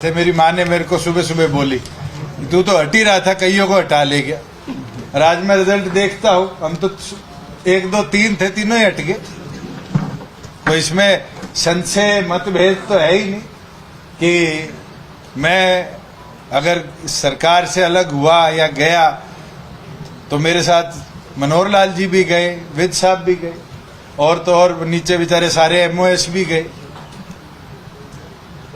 थे मेरी माँ ने मेरे को सुबह सुबह बोली तू तो हट ही रहा था, कईयों को हटा ले गया। और आज मैं रिजल्ट देखता हूँ, हम तो 1 2 3 थे, तीनों ही हट गए। तो इसमें संशय मतभेद तो है ही नहीं कि मैं अगर सरकार से अलग हुआ या गया तो मेरे साथ मनोहर लाल जी भी गए, विद साहब भी गए, और तो और नीचे बेचारे सारे एमओएस भी गए।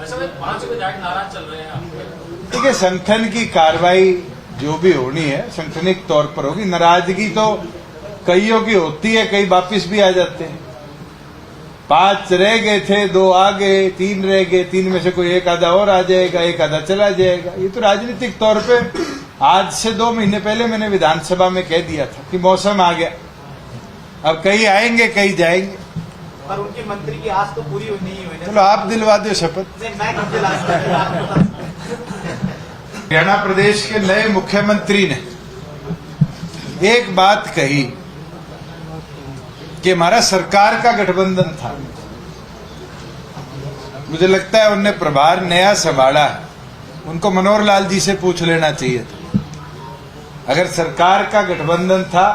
5 विधायक नाराज चल रहे हैं। देखिए, संगठन की कार्रवाई जो भी होनी है संगठनिक तौर पर होगी। नाराजगी तो कईयों की होती है, कई वापिस भी आ जाते हैं। 5 रह गए थे, 2 आ गए, 3 रह गए, 3 में से कोई एक आधा और आ जाएगा, एक आधा चला जाएगा। ये तो राजनीतिक तौर पे आज से 2 महीने पहले मैंने विधानसभा में कह दिया था कि मौसम आ गया, अब कई आएंगे कई जाएंगे। पर उनकी मंत्री की आस तो पूरी नहीं हुई। चलो आप दिलवा दो शपथ। हरियाणा प्रदेश के नए मुख्यमंत्री ने एक बात कही कि हमारा सरकार का गठबंधन था। मुझे लगता है उनने प्रभार नया संभाला है, उनको मनोहर लाल जी से पूछ लेना चाहिए था। अगर सरकार का गठबंधन था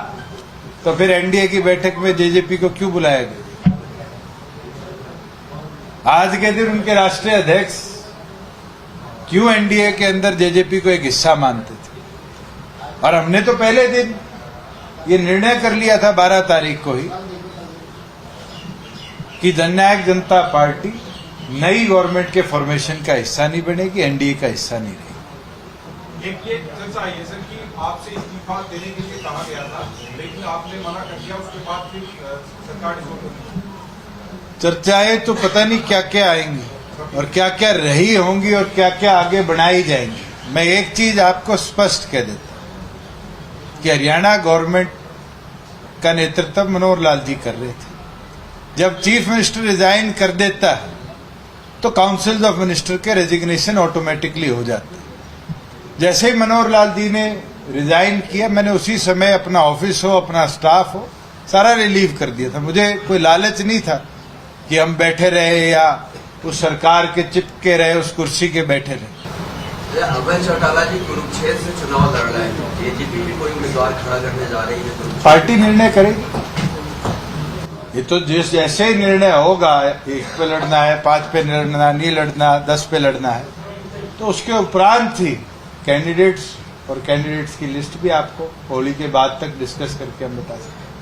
तो फिर एनडीए की बैठक में जेजेपी को क्यों बुलाया गया? आज के दिन उनके राष्ट्रीय अध्यक्ष क्यों एनडीए के अंदर जेजेपी को एक हिस्सा मानते थे? और हमने तो पहले दिन ये निर्णय कर लिया था 12 तारीख को ही कि जननायक जनता पार्टी नई गवर्नमेंट के फॉर्मेशन का हिस्सा नहीं बनेगी, एनडीए का हिस्सा नहीं रहेगी। ये चर्चा आई है सर कि आपसे इस्तीफा देने के लिए कहा गया था, लेकिन आपने मना कर दिया। उसके बाद फिर सरकार ने चर्चाएं तो पता नहीं क्या क्या आएंगी और क्या क्या रही होंगी और क्या क्या आगे बढ़ाई जाएंगी। मैं एक चीज आपको स्पष्ट कह देता हूं कि हरियाणा गवर्नमेंट का नेतृत्व मनोहर लाल जी कर रहे थे। जब चीफ मिनिस्टर रिजाइन कर देता है तो काउंसिल ऑफ मिनिस्टर के रेजिग्नेशन ऑटोमेटिकली हो जाता है। जैसे ही मनोहर लाल जी ने रिजाइन किया, मैंने उसी समय अपना ऑफिस हो, अपना स्टाफ हो, सारा रिलीव कर दिया था। मुझे कोई लालच नहीं था कि हम बैठे रहे या उस सरकार के चिपके रहे, उस कुर्सी के बैठे रहे। अभय चौटाला जी कुरुक्षेत्र से चुनाव लड़ रहे हैं, जेजेपी भी कोई उम्मीदवार खड़ा करने जा रही है, पार्टी निर्णय करेगी। ये तो जैसे ही निर्णय होगा, 1 पे लड़ना है, 5 पे लड़ना, नहीं लड़ना, 10 पे लड़ना है, तो उसके उपरांत ही कैंडिडेट्स और कैंडिडेट्स की लिस्ट भी आपको होली के बाद तक डिस्कस करके हम बता सकते हैं।